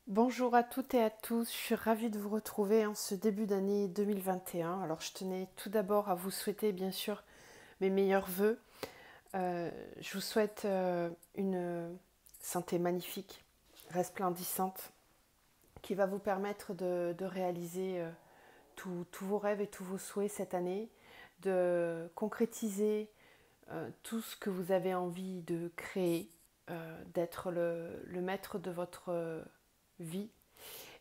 Bonjour à toutes et à tous, je suis ravie de vous retrouver en ce début d'année 2021. Alors je tenais tout d'abord à vous souhaiter bien sûr mes meilleurs vœux. Je vous souhaite une santé magnifique, resplendissante, qui va vous permettre de réaliser tous vos rêves et tous vos souhaits cette année, de concrétiser tout ce que vous avez envie de créer, d'être le maître de votre vie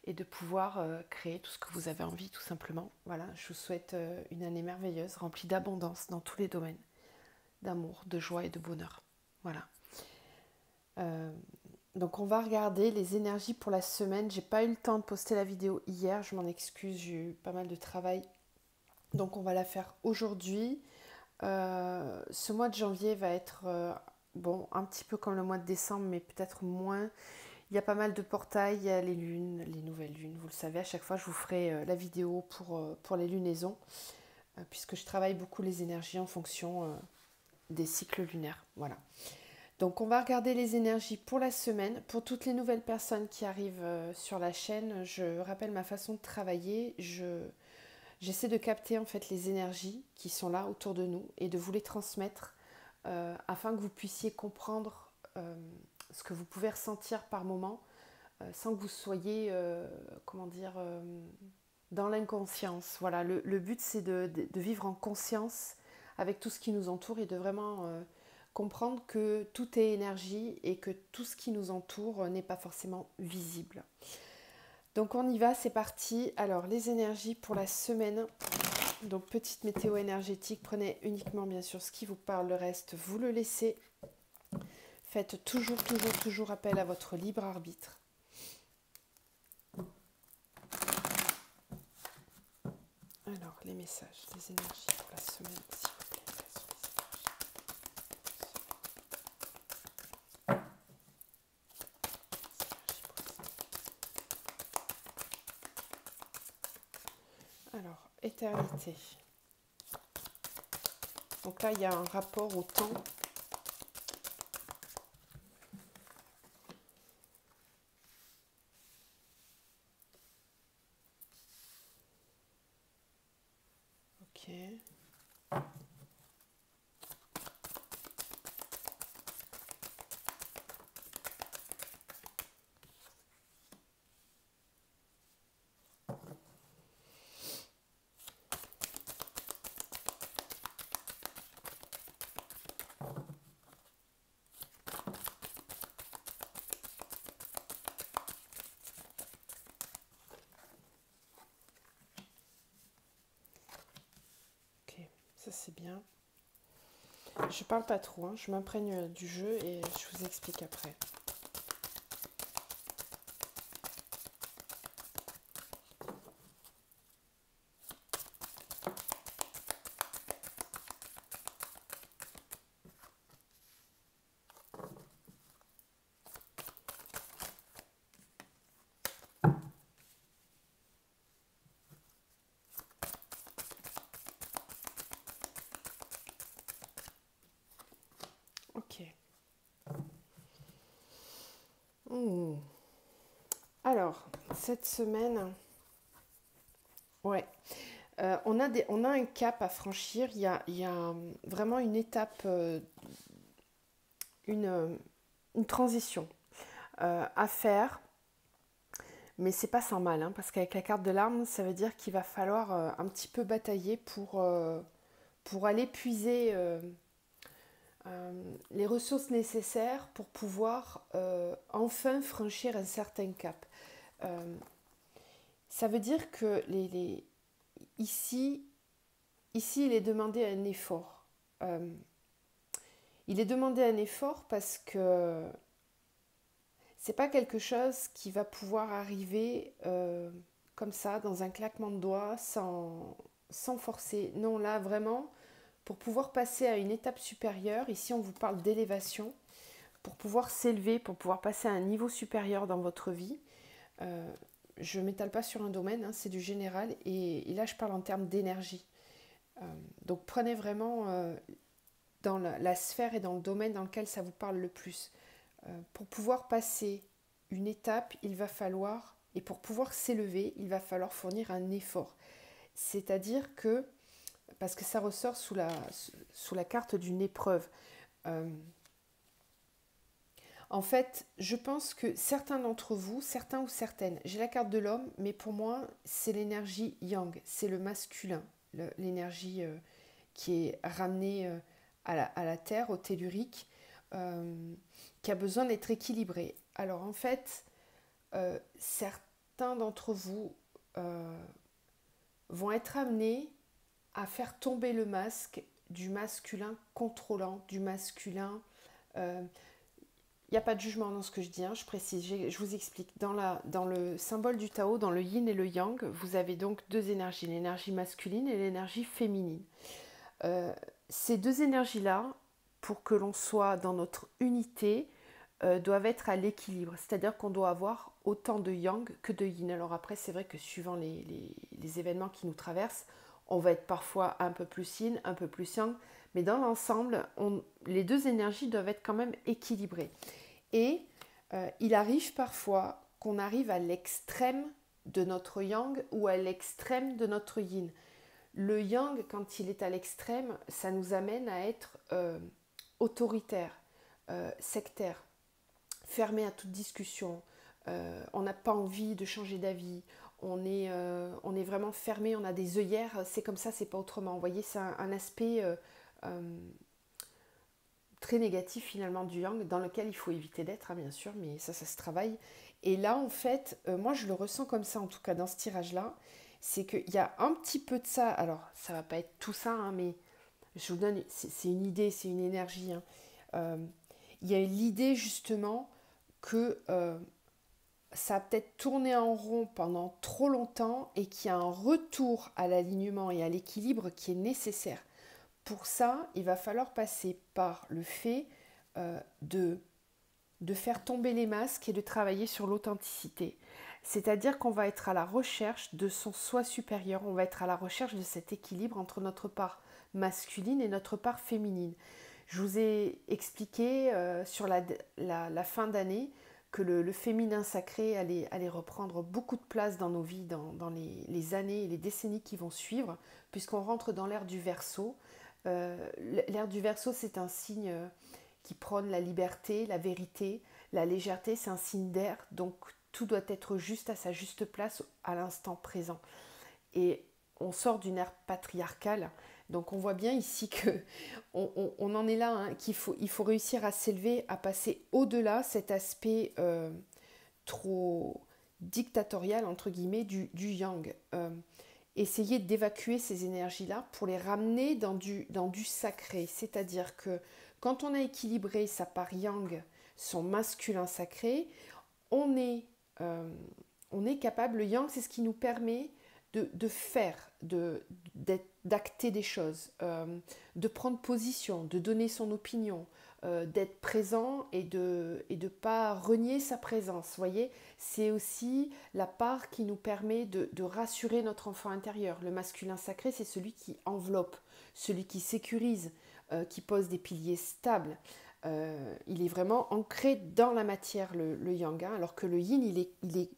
et de pouvoir créer tout ce que vous avez envie tout simplement. Voilà, je vous souhaite une année merveilleuse, remplie d'abondance dans tous les domaines, d'amour, de joie et de bonheur. Voilà. Euh, donc on va regarder les énergies pour la semaine. J'ai pas eu le temps de poster la vidéo hier, je m'en excuse, j'ai eu pas mal de travail. Donc on va la faire aujourd'hui. Ce mois de janvier va être bon, un petit peu comme le mois de décembre, mais peut-être moins. Il y a pas mal de portails, il y a les lunes, les nouvelles lunes. Vous le savez, à chaque fois, je vous ferai la vidéo pour les lunaisons, puisque je travaille beaucoup les énergies en fonction des cycles lunaires. Voilà. Donc, on va regarder les énergies pour la semaine. Pour toutes les nouvelles personnes qui arrivent sur la chaîne, je rappelle ma façon de travailler. J'essaie de capter en fait les énergies qui sont là autour de nous et de vous les transmettre afin que vous puissiez comprendre ce que vous pouvez ressentir par moment sans que vous soyez, comment dire, dans l'inconscience. Voilà, le but c'est de vivre en conscience avec tout ce qui nous entoure et de vraiment comprendre que tout est énergie et que tout ce qui nous entoure n'est pas forcément visible. Donc on y va, c'est parti. Alors les énergies pour la semaine. Donc petite météo énergétique, prenez uniquement bien sûr ce qui vous parle, le reste vous le laissez. Faites toujours appel à votre libre arbitre. Alors, les messages, les énergies pour la semaine, s'il vous plaît. Quelles sont les énergies pour la semaine? Alors, éternité. Donc là, il y a un rapport au temps. Ok. Ok, ça c'est bien. Je parle pas trop, hein, je m'imprègne du jeu et je vous explique après. Ok. Hmm. Alors, cette semaine, ouais, on a un cap à franchir. Il y a vraiment une étape, une, euh, une transition à faire. Mais c'est pas sans mal, hein, parce qu'avec la carte de l'arme, ça veut dire qu'il va falloir un petit peu batailler pour aller puiser les ressources nécessaires pour pouvoir enfin franchir un certain cap. Euh, Ça veut dire que ici, il est demandé un effort. Euh, il est demandé un effort parce que c'est pas quelque chose qui va pouvoir arriver comme ça, dans un claquement de doigts, sans forcer. Non, là, vraiment, pour pouvoir passer à une étape supérieure, ici on vous parle d'élévation, pour pouvoir s'élever, pour pouvoir passer à un niveau supérieur dans votre vie, euh, je ne m'étale pas sur un domaine, hein, c'est du général, et là je parle en termes d'énergie. Euh, donc prenez vraiment dans la sphère et dans le domaine dans lequel ça vous parle le plus. Pour pouvoir passer une étape, il va falloir, et pour pouvoir s'élever, il va falloir fournir un effort. C'est-à-dire que, parce que ça ressort sous la carte d'une épreuve, euh, en fait, je pense que certains d'entre vous, certains ou certaines, j'ai la carte de l'homme, mais pour moi, c'est l'énergie yang, c'est le masculin, l'énergie qui est ramenée à la terre, au tellurique, qui a besoin d'être équilibrée. Alors en fait, certains d'entre vous vont être amenés à faire tomber le masque du masculin contrôlant, du masculin. Il n'y a pas de jugement dans ce que je dis, hein, je précise, je vous explique. Dans le symbole du Tao, dans le yin et le yang, vous avez donc deux énergies, l'énergie masculine et l'énergie féminine. Euh, Ces deux énergies-là, pour que l'on soit dans notre unité, doivent être à l'équilibre. C'est-à-dire qu'on doit avoir autant de yang que de yin. Alors après, c'est vrai que suivant les événements qui nous traversent, on va être parfois un peu plus yin, un peu plus yang, mais dans l'ensemble, les deux énergies doivent être quand même équilibrées. Et il arrive parfois qu'on arrive à l'extrême de notre yang ou à l'extrême de notre yin. Le yang, quand il est à l'extrême, ça nous amène à être autoritaire, sectaire, fermé à toute discussion. On n'a pas envie de changer d'avis. On est vraiment fermé, on a des œillères, c'est comme ça, c'est pas autrement. Vous voyez, c'est un aspect très négatif finalement du yang, dans lequel il faut éviter d'être, hein, bien sûr, mais ça se travaille. Et là, en fait, moi je le ressens comme ça, en tout cas dans ce tirage-là, c'est qu'il y a un petit peu de ça. Alors, ça va pas être tout ça, hein, mais je vous donne, c'est une idée, c'est une énergie. Hein. Euh, il y a l'idée justement que ça a peut-être tourné en rond pendant trop longtemps et qu'il y a un retour à l'alignement et à l'équilibre qui est nécessaire. Pour ça, il va falloir passer par le fait de faire tomber les masques et de travailler sur l'authenticité. C'est-à-dire qu'on va être à la recherche de son soi supérieur, on va être à la recherche de cet équilibre entre notre part masculine et notre part féminine. Je vous ai expliqué sur la fin d'année que le féminin sacré allait reprendre beaucoup de place dans nos vies, dans les années et les décennies qui vont suivre, puisqu'on rentre dans l'ère du Verseau. L'ère du Verseau, c'est un signe qui prône la liberté, la vérité, la légèreté, c'est un signe d'air, donc tout doit être juste à sa juste place à l'instant présent. Et on sort d'une ère patriarcale, donc on voit bien ici que on en est là, hein, il faut réussir à s'élever, à passer au-delà cet aspect trop dictatorial, entre guillemets, du yang. Essayer d'évacuer ces énergies-là pour les ramener dans du sacré. C'est-à-dire que quand on a équilibré sa part yang, son masculin sacré, on est, euh, on est capable, le yang, c'est ce qui nous permet de faire, d'acter des choses, de prendre position, de donner son opinion, d'être présent et de pas renier sa présence. Vous voyez, c'est aussi la part qui nous permet de rassurer notre enfant intérieur. Le masculin sacré, c'est celui qui enveloppe, celui qui sécurise, qui pose des piliers stables. Il est vraiment ancré dans la matière, le yang, hein, alors que le yin, il est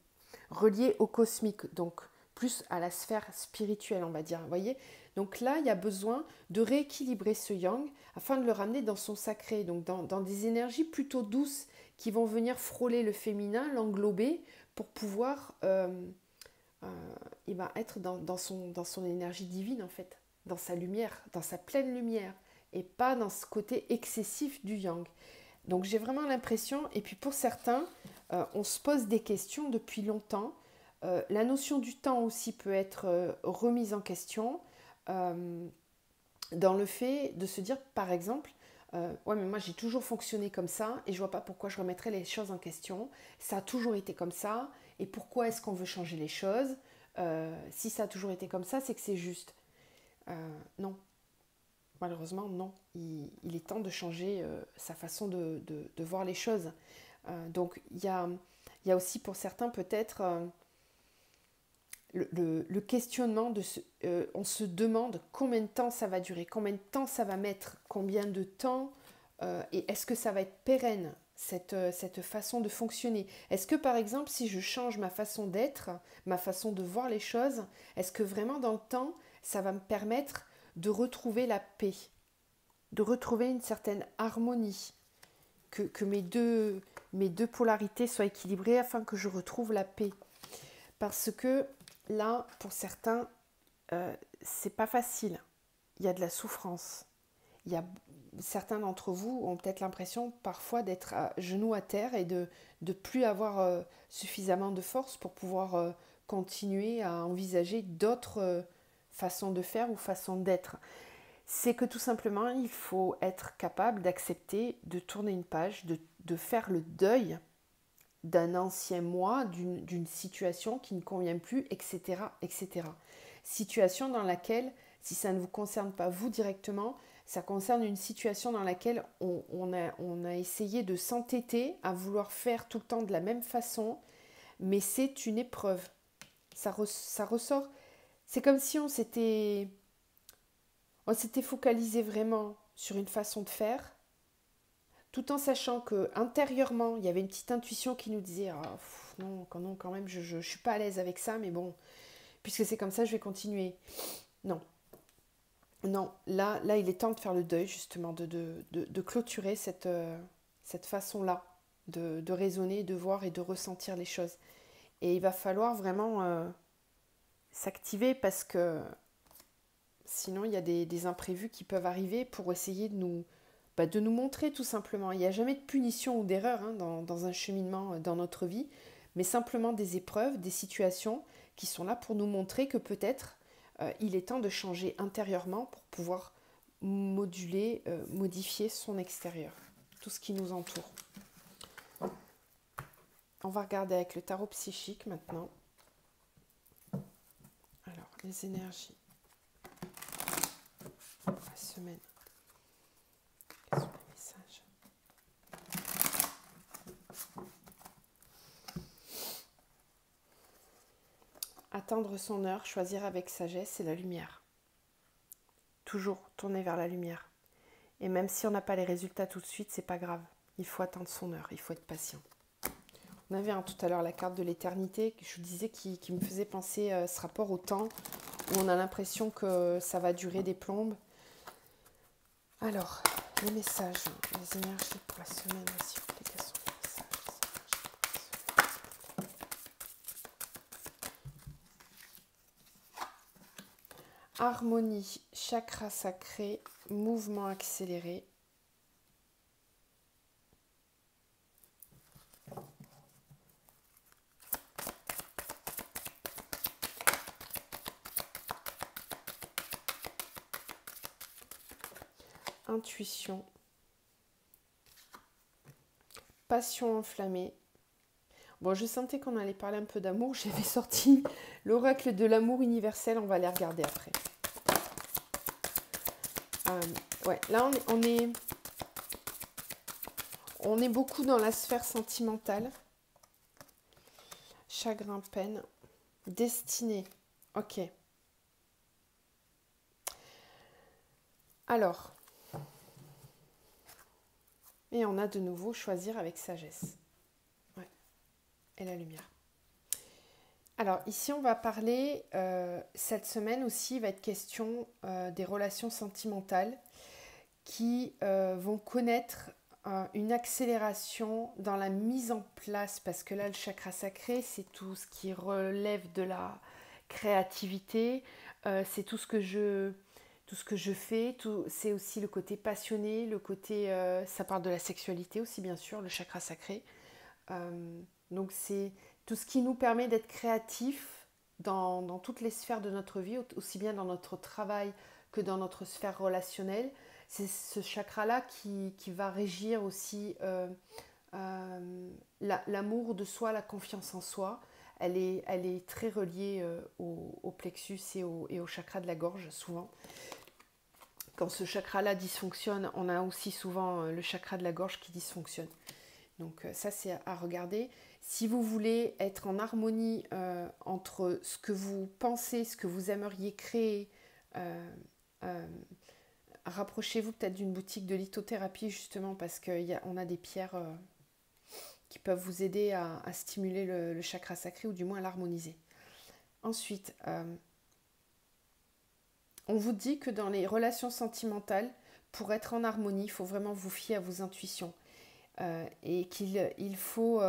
relié au cosmique, donc plus à la sphère spirituelle, on va dire. Vous voyez, donc là, il y a besoin de rééquilibrer ce yang afin de le ramener dans son sacré, donc dans des énergies plutôt douces qui vont venir frôler le féminin, l'englober pour pouvoir être dans son énergie divine, en fait, dans sa lumière, dans sa pleine lumière, et pas dans ce côté excessif du yang. Donc j'ai vraiment l'impression, et puis pour certains, on se pose des questions depuis longtemps. La notion du temps aussi peut être remise en question dans le fait de se dire, par exemple, ouais, mais moi j'ai toujours fonctionné comme ça et je vois pas pourquoi je remettrais les choses en question. Ça a toujours été comme ça et pourquoi est-ce qu'on veut changer les choses? Si ça a toujours été comme ça, c'est que c'est juste. Non, malheureusement, non. Il est temps de changer sa façon de voir les choses. Donc il y a aussi pour certains peut-être le questionnement on se demande combien de temps ça va durer, combien de temps ça va mettre, combien de temps et est-ce que ça va être pérenne, cette façon de fonctionner? Est-ce que par exemple, si je change ma façon d'être, ma façon de voir les choses, est-ce que vraiment dans le temps, ça va me permettre de retrouver la paix, de retrouver une certaine harmonie, que mes deux polarités soient équilibrées afin que je retrouve la paix? Parce que là, pour certains, c'est pas facile. Il y a de la souffrance. Il y a certains d'entre vous ont peut-être l'impression parfois d'être à genoux à terre et de ne plus avoir suffisamment de force pour pouvoir continuer à envisager d'autres façons de faire ou façons d'être. C'est que tout simplement, il faut être capable d'accepter de tourner une page, de faire le deuil d'un ancien moi, d'une situation qui ne convient plus, etc., etc. Situation dans laquelle, si ça ne vous concerne pas vous directement, ça concerne une situation dans laquelle on a essayé de s'entêter à vouloir faire tout le temps de la même façon, mais c'est une épreuve. Ça ressort. C'est comme si on s'était focalisé vraiment sur une façon de faire, tout en sachant que intérieurement, il y avait une petite intuition qui nous disait ah, non, quand même, je suis pas à l'aise avec ça, mais bon, puisque c'est comme ça, je vais continuer. Non, non, là, il est temps de faire le deuil, justement, de clôturer cette façon-là de raisonner, de voir et de ressentir les choses. Et il va falloir vraiment s'activer parce que sinon, il y a des imprévus qui peuvent arriver pour essayer de nous montrer tout simplement. Il n'y a jamais de punition ou d'erreur dans un cheminement dans notre vie, mais simplement des épreuves, des situations qui sont là pour nous montrer que peut-être il est temps de changer intérieurement pour pouvoir moduler, modifier son extérieur, tout ce qui nous entoure. On va regarder avec le tarot psychique maintenant. Alors, les énergies pour la semaine. Quels sont les messages? Attendre son heure, choisir avec sagesse et la lumière. Toujours tourner vers la lumière. Et même si on n'a pas les résultats tout de suite, c'est pas grave. Il faut attendre son heure, il faut être patient. On avait tout à l'heure la carte de l'éternité, que je vous disais, qui me faisait penser ce rapport au temps, où on a l'impression que ça va durer des plombes. Alors, les messages, les énergies pour la semaine, s'il vous plaît, quels sont les messages, harmonie, chakra sacré, mouvement accéléré. Intuition, passion enflammée. Bon, je sentais qu'on allait parler un peu d'amour. J'avais sorti l'oracle de l'amour universel. On va les regarder après. Ouais, là, on est beaucoup dans la sphère sentimentale. Chagrin, peine, destinée. Ok. Alors, et on a de nouveau choisir avec sagesse. Ouais. Et la lumière. Alors ici on va parler, cette semaine aussi il va être question des relations sentimentales qui vont connaître une accélération dans la mise en place, parce que là le chakra sacré c'est tout ce qui relève de la créativité, c'est tout ce que je fais, c'est aussi le côté passionné, le côté, ça parle de la sexualité aussi bien sûr, le chakra sacré. Donc c'est tout ce qui nous permet d'être créatifs dans toutes les sphères de notre vie, aussi bien dans notre travail que dans notre sphère relationnelle. C'est ce chakra-là qui va régir aussi l'amour de soi, la confiance en soi. Elle est très reliée au plexus et au chakra de la gorge, souvent. Quand ce chakra-là dysfonctionne, on a aussi souvent le chakra de la gorge qui dysfonctionne. Donc ça, c'est à regarder. Si vous voulez être en harmonie entre ce que vous pensez, ce que vous aimeriez créer, rapprochez-vous peut-être d'une boutique de lithothérapie justement parce qu'on a des pierres qui peuvent vous aider à stimuler le chakra sacré ou du moins à l'harmoniser. Ensuite, on vous dit que dans les relations sentimentales, pour être en harmonie, il faut vraiment vous fier à vos intuitions. Et qu'il faut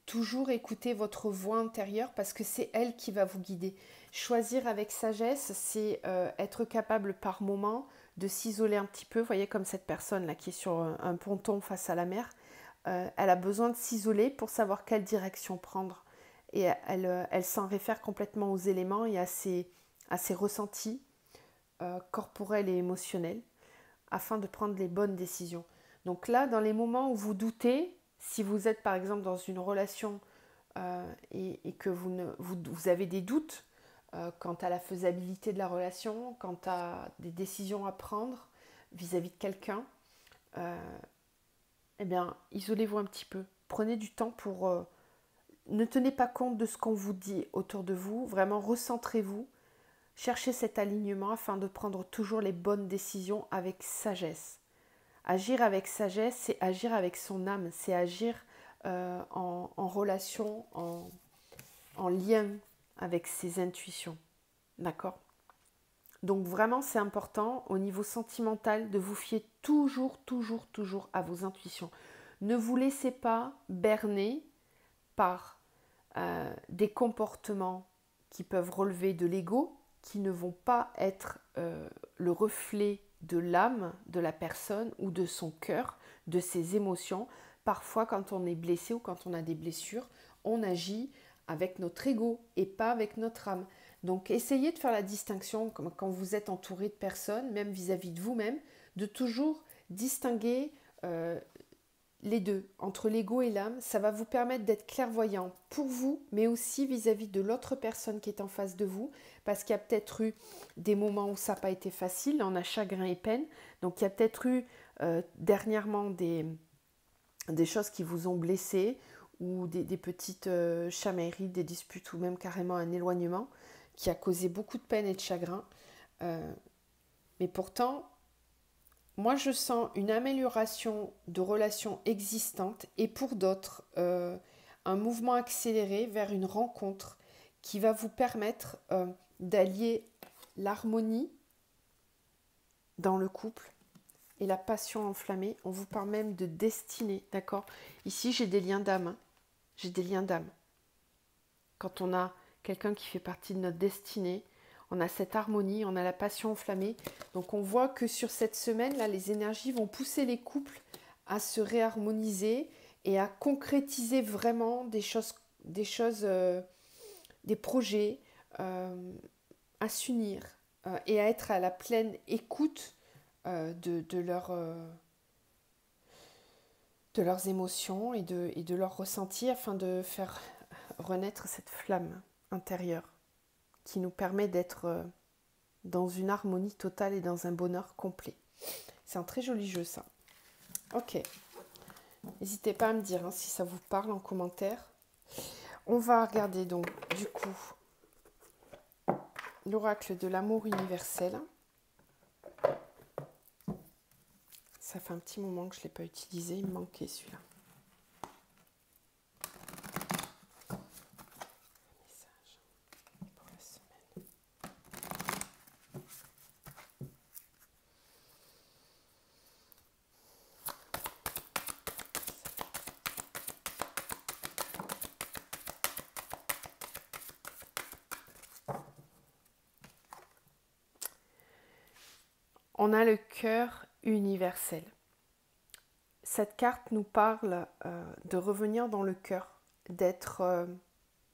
toujours écouter votre voix intérieure parce que c'est elle qui va vous guider. Choisir avec sagesse, c'est être capable par moment de s'isoler un petit peu. Vous voyez comme cette personne-là qui est sur un ponton face à la mer, elle a besoin de s'isoler pour savoir quelle direction prendre. Et elle s'en réfère complètement aux éléments et à ses ressentis corporels et émotionnels afin de prendre les bonnes décisions. Donc là, dans les moments où vous doutez, si vous êtes par exemple dans une relation et que vous avez des doutes quant à la faisabilité de la relation, quant à des décisions à prendre vis-à-vis de quelqu'un, eh bien, isolez-vous un petit peu. Prenez du temps pour... ne tenez pas compte de ce qu'on vous dit autour de vous. Vraiment, recentrez-vous. Cherchez cet alignement afin de prendre toujours les bonnes décisions avec sagesse. Agir avec sagesse, c'est agir avec son âme, c'est agir en relation, en lien avec ses intuitions. D'accord ? Donc vraiment, c'est important au niveau sentimental de vous fier toujours à vos intuitions. Ne vous laissez pas berner par des comportements qui peuvent relever de l'ego, qui ne vont pas être le reflet de l'âme de la personne ou de son cœur, de ses émotions. Parfois, quand on est blessé ou quand on a des blessures, on agit avec notre ego et pas avec notre âme. Donc, essayez de faire la distinction quand vous êtes entouré de personnes, même vis-à-vis de vous-même, de toujours distinguer les deux, entre l'ego et l'âme. Ça va vous permettre d'être clairvoyant pour vous, mais aussi vis-à-vis de l'autre personne qui est en face de vous, parce qu'il y a peut-être eu des moments où ça n'a pas été facile, on a chagrin et peine, donc il y a peut-être eu dernièrement des choses qui vous ont blessé, ou des petites chamailleries, des disputes, ou même carrément un éloignement, qui a causé beaucoup de peine et de chagrin. Mais pourtant, moi, je sens une amélioration de relations existantes et pour d'autres, un mouvement accéléré vers une rencontre qui va vous permettre d'allier l'harmonie dans le couple et la passion enflammée. On vous parle même de destinée, d'accord ? Ici, j'ai des liens d'âme. Hein. J'ai des liens d'âme. Quand on a quelqu'un qui fait partie de notre destinée, on a cette harmonie, on a la passion enflammée. Donc on voit que sur cette semaine-là, les énergies vont pousser les couples à se réharmoniser et à concrétiser vraiment des projets, à s'unir et à être à la pleine écoute de leurs émotions et de leurs ressentis afin de faire renaître cette flamme intérieure qui nous permet d'être dans une harmonie totale et dans un bonheur complet. C'est un très joli jeu, ça. Ok. N'hésitez pas à me dire si ça vous parle en commentaire. On va regarder donc, du coup, l'oracle de l'amour universel. Ça fait un petit moment que je ne l'ai pas utilisé. Il me manquait celui-là. On a le cœur universel. Cette carte nous parle de revenir dans le cœur,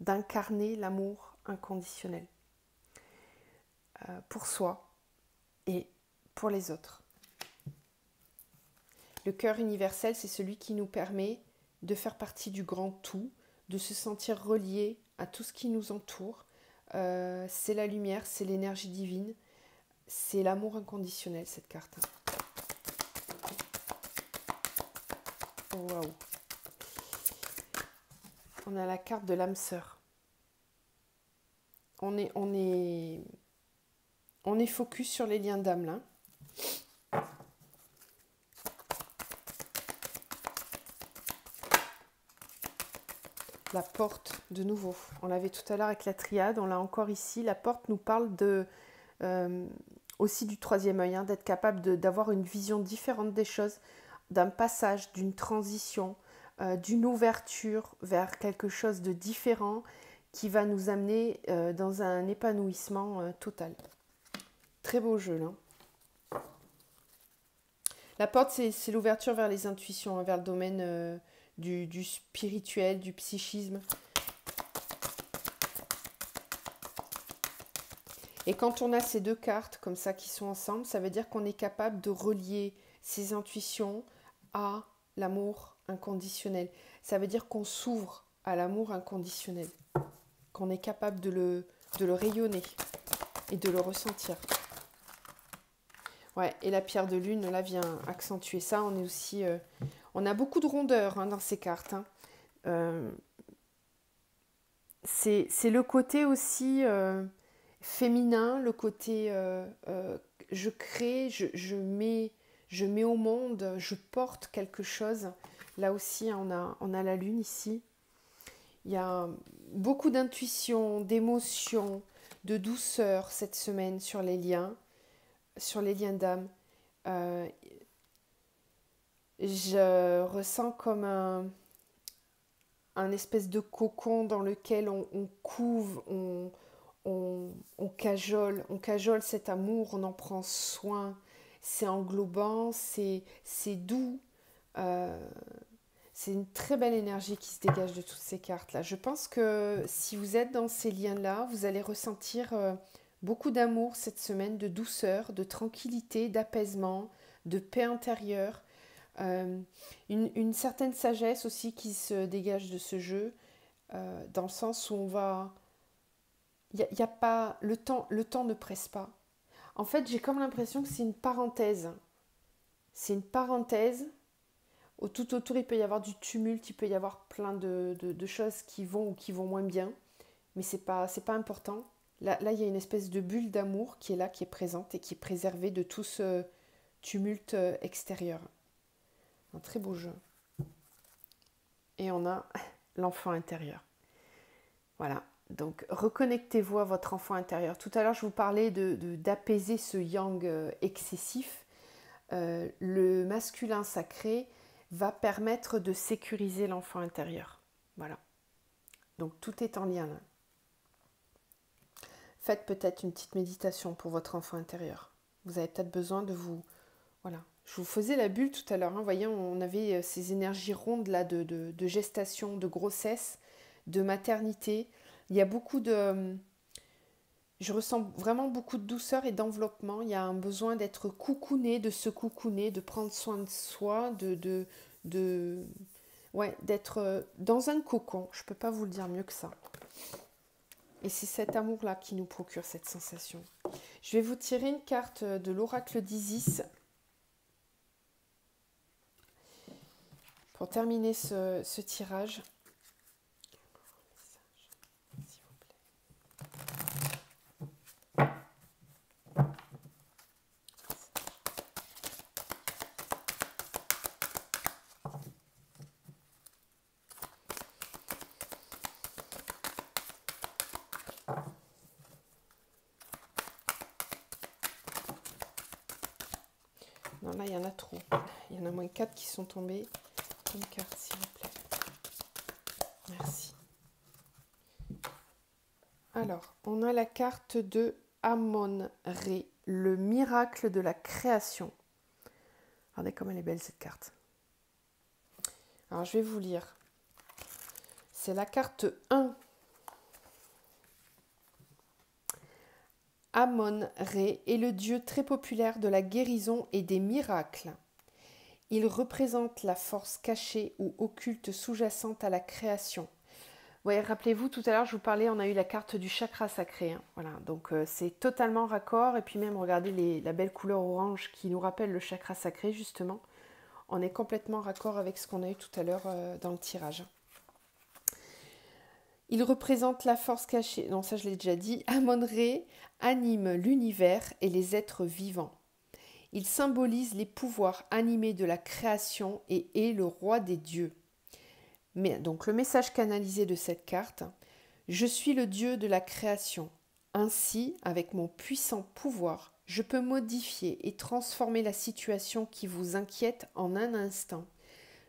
d'incarner l'amour inconditionnel pour soi et pour les autres. Le cœur universel, c'est celui qui nous permet de faire partie du grand tout, de se sentir relié à tout ce qui nous entoure. C'est la lumière, c'est l'énergie divine. C'est l'amour inconditionnel, cette carte. Oh, waouh. On a la carte de l'âme sœur. On est focus sur les liens d'âme, là. la porte, de nouveau. On l'avait tout à l'heure avec la triade, on l'a encore ici. La porte nous parle aussi du troisième œil, hein, d'être capable d'avoir une vision différente des choses, d'un passage, d'une transition, d'une ouverture vers quelque chose de différent qui va nous amener dans un épanouissement total. Très beau jeu, là. La porte, c'est l'ouverture vers les intuitions, vers le domaine du spirituel, du psychisme. Et quand on a ces deux cartes comme ça qui sont ensemble, ça veut dire qu'on est capable de relier ces intuitions à l'amour inconditionnel. Ça veut dire qu'on s'ouvre à l'amour inconditionnel, qu'on est capable de le rayonner et de le ressentir. Ouais, et la pierre de lune, là, vient accentuer ça. On est aussi, on a beaucoup de rondeur, hein, dans ces cartes. Hein. C'est le côté aussi féminin, le côté je crée, je mets au monde, je porte quelque chose. Là aussi, on a la lune ici. Il y a beaucoup d'intuition, d'émotion, de douceur cette semaine sur les liens d'âme. Je ressens comme un espèce de cocon dans lequel on couve, on cajole cet amour, on en prend soin. C'est englobant, c'est doux. C'est une très belle énergie qui se dégage de toutes ces cartes-là. Je pense que si vous êtes dans ces liens-là, vous allez ressentir beaucoup d'amour cette semaine, de douceur, de tranquillité, d'apaisement, de paix intérieure. Une certaine sagesse aussi qui se dégage de ce jeu, dans le sens où on va... y a pas, le temps ne presse pas. En fait, j'ai comme l'impression que c'est une parenthèse. C'est une parenthèse. Tout autour, il peut y avoir du tumulte, il peut y avoir plein de choses qui vont ou qui vont moins bien. Mais c'est pas important. Là, il y a une espèce de bulle d'amour qui est là, qui est présente et qui est préservée de tout ce tumulte extérieur. Un très beau jeu. Et on a l'enfant intérieur. Voilà. Donc, reconnectez-vous à votre enfant intérieur. Tout à l'heure, je vous parlais d'apaiser ce yang excessif. Le masculin sacré va permettre de sécuriser l'enfant intérieur. Voilà. Donc, tout est en lien là. Faites peut-être une petite méditation pour votre enfant intérieur. Vous avez peut-être besoin de vous... Voilà. Je vous faisais la bulle tout à l'heure. Hein. Vous voyez, on avait ces énergies rondes là de gestation, de grossesse, de maternité. Il y a beaucoup de... Je ressens vraiment beaucoup de douceur et d'enveloppement. Il y a un besoin d'être coucouné, de se coucouner, de prendre soin de soi, d'être dans un cocon. Je ne peux pas vous le dire mieux que ça. Et c'est cet amour-là qui nous procure cette sensation. Je vais vous tirer une carte de l'oracle d'Isis pour terminer ce tirage. Non, là, il y en a trop. Il y en a moins 4 qui sont tombés. Une carte, s'il vous plaît. Merci. Alors, on a la carte de Amon-Ré, le miracle de la création. Regardez comme elle est belle, cette carte. Alors, je vais vous lire. C'est la carte 1. Amon-Ré est le dieu très populaire de la guérison et des miracles. Il représente la force cachée ou occulte sous-jacente à la création. Ouais, rappelez-vous, tout à l'heure, je vous parlais, on a eu la carte du chakra sacré. Hein. Voilà, donc c'est totalement raccord. Et puis même, regardez la belle couleur orange qui nous rappelle le chakra sacré, justement. On est complètement raccord avec ce qu'on a eu tout à l'heure dans le tirage. Il représente la force cachée. Non, ça je l'ai déjà dit. Amon-Ré anime l'univers et les êtres vivants. Il symbolise les pouvoirs animés de la création et est le roi des dieux. Mais donc le message canalisé de cette carte, je suis le Dieu de la création. Ainsi, avec mon puissant pouvoir, je peux modifier et transformer la situation qui vous inquiète en un instant.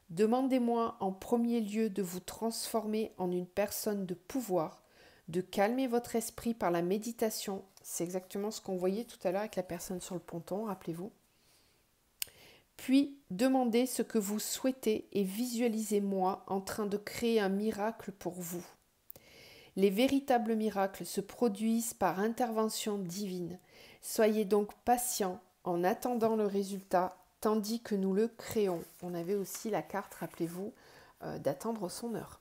Demandez-moi en premier lieu de vous transformer en une personne de pouvoir, de calmer votre esprit par la méditation. C'est exactement ce qu'on voyait tout à l'heure avec la personne sur le ponton, rappelez-vous. Puis, demandez ce que vous souhaitez et visualisez-moi en train de créer un miracle pour vous. Les véritables miracles se produisent par intervention divine. Soyez donc patient en attendant le résultat, tandis que nous le créons. On avait aussi la carte, rappelez-vous, d'attendre son heure.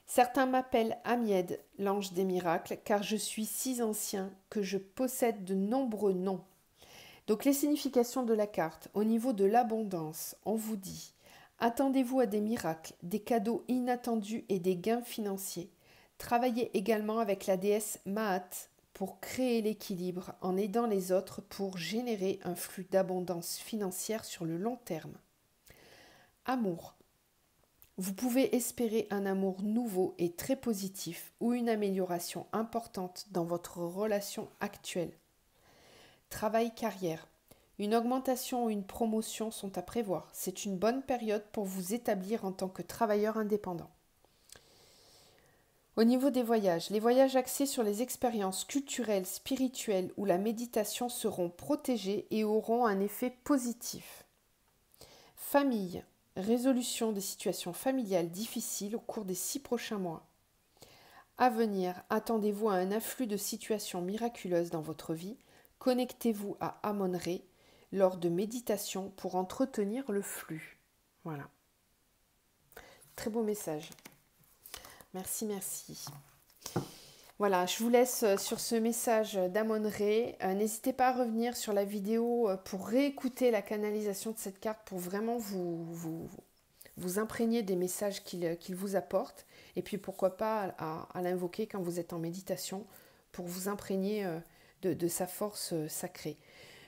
Certains m'appellent Amied, l'ange des miracles, car je suis si ancien que je possède de nombreux noms. Donc les significations de la carte, au niveau de l'abondance, on vous dit « Attendez-vous à des miracles, des cadeaux inattendus et des gains financiers. Travaillez également avec la déesse Maat pour créer l'équilibre en aidant les autres pour générer un flux d'abondance financière sur le long terme. Amour. Vous pouvez espérer un amour nouveau et très positif ou une amélioration importante dans votre relation actuelle. Travail carrière. Une augmentation ou une promotion sont à prévoir. C'est une bonne période pour vous établir en tant que travailleur indépendant. Au niveau des voyages, les voyages axés sur les expériences culturelles, spirituelles ou la méditation seront protégés et auront un effet positif. Famille. Résolution des situations familiales difficiles au cours des 6 prochains mois. À venir, attendez-vous à un afflux de situations miraculeuses dans votre vie. Connectez-vous à Amon-Ré lors de méditation pour entretenir le flux. Voilà. Très beau message. Merci, merci. Voilà, je vous laisse sur ce message d'Amon-Ré. N'hésitez pas à revenir sur la vidéo pour réécouter la canalisation de cette carte pour vraiment vous imprégner des messages qu'il vous apporte. Et puis pourquoi pas à l'invoquer quand vous êtes en méditation pour vous imprégner de sa force sacrée.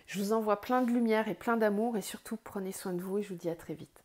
Je vous envoie plein de lumière et plein d'amour et surtout prenez soin de vous et je vous dis à très vite.